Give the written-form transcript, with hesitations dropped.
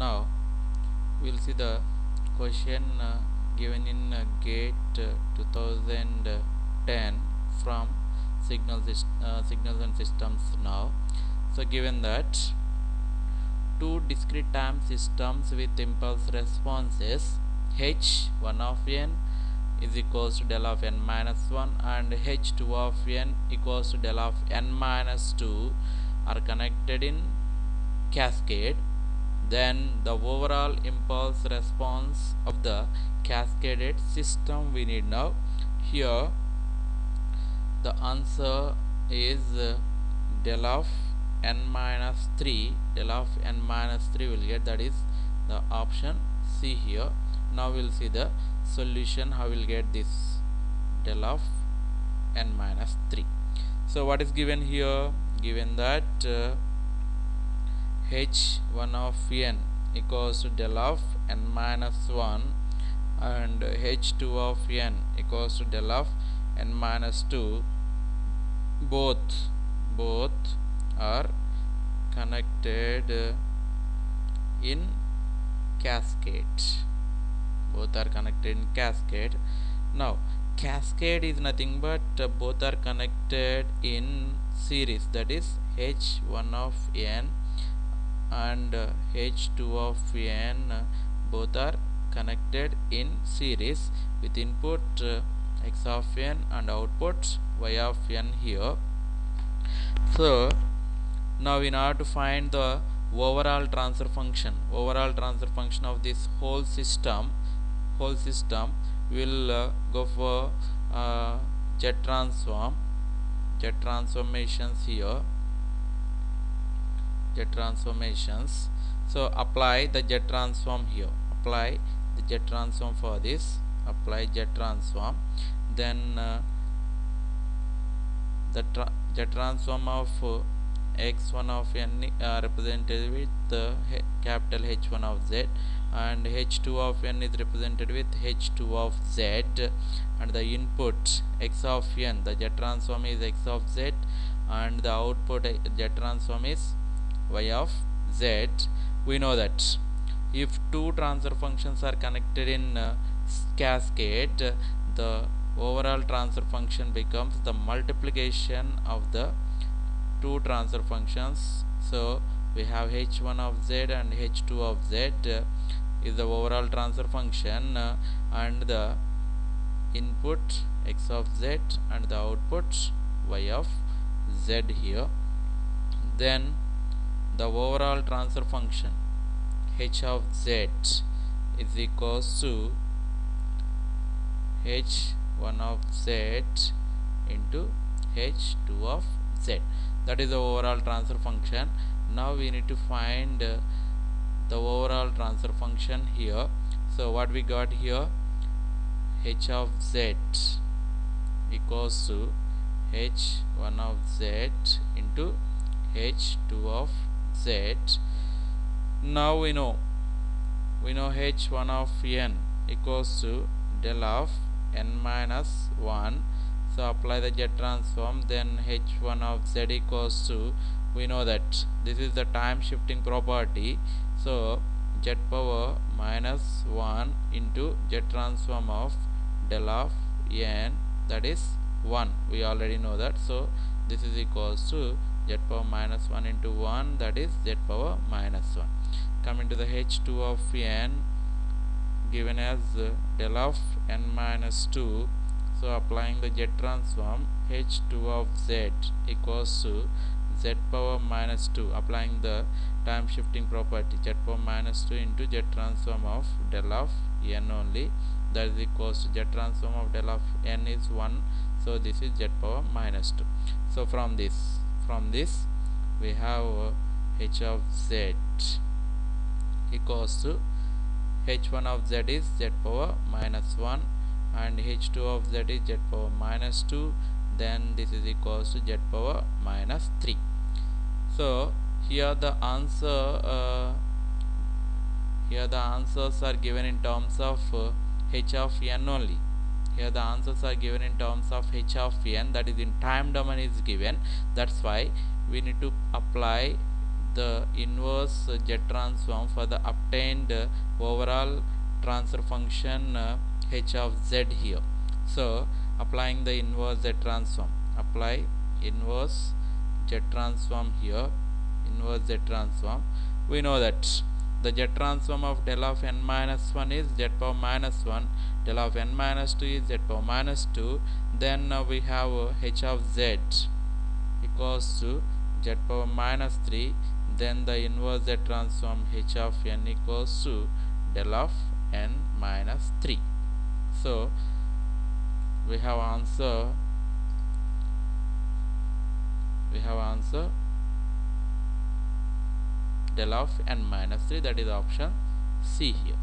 Now we'll see the question given in GATE 2010 from signals and systems. Now, so given that two discrete time systems with impulse responses h 1 of n is equals to del of n minus 1 and h2 of n equals to del of n minus 2 are connected in cascade, then the overall impulse response of the cascaded system we need. Now here the answer is del of n minus 3. Del of n minus 3 will get, that is the option C here. Now we'll see the solution, how we'll get this del of n minus 3. So what is given here? Given that h1 of n equals to del of n minus 1 and h2 of n equals to del of n minus 2, both are connected in cascade. Both are connected in cascade. Now cascade is nothing but both are connected in series, that is h1 of n and h2 of n both are connected in series with input x of n and output y of n here. So now in order to find the overall transfer function of this whole system, we'll go for Z transformations here. Z transformations. So apply the Z transform here. Apply the Z transform for this. Apply Z transform. Then the Z transform of x1 of n represented with capital H1 of z, and h2 of n is represented with h2 of z, and the input x of n, the Z transform is x of z, and the output Z transform is y of z. We know that if two transfer functions are connected in cascade, the overall transfer function becomes the multiplication of the two transfer functions. So we have h1 of z and h2 of z is the overall transfer function, and the input x of z and the output y of z here. Then the overall transfer function h of z is equals to h1 of z into h2 of z. That is the overall transfer function. Now we need to find the overall transfer function here. So what we got here, h of z equals to h1 of z into h2 of z. Now we know h1 of n equals to del of n minus 1. So apply the Z transform, then h1 of z equals to, we know that this is the time shifting property, so z power minus 1 into Z transform of del of n, that is 1. We already know that, so this is equals to z power minus 1 into 1, that is z power minus 1. Coming to the h2 of n given as del of n minus 2. So applying the Z transform, h2 of z equals to z power minus 2. Applying the time shifting property, z power minus 2 into Z transform of del of n only, that is equals to Z transform of del of n is 1. So this is z power minus 2. So from this we have h of z equals to h1 of z is z power minus 1 and h2 of z is z power minus 2, then this is equals to z power minus 3. So here the answers are given in terms of h of n only. Here the answers are given in terms of h of n, that is in time domain is given. That's why we need to apply the inverse Z transform for the obtained overall transfer function h of z here. So applying the inverse Z transform, apply inverse Z transform here, inverse Z transform. We know that the Z transform of del of n minus 1 is z power minus 1, del of n minus 2 is z power minus 2. Then we have h of z equals to z power minus 3. Then the inverse Z transform h of n equals to del of n minus 3. So we have answer del of n minus 3, that is option C here.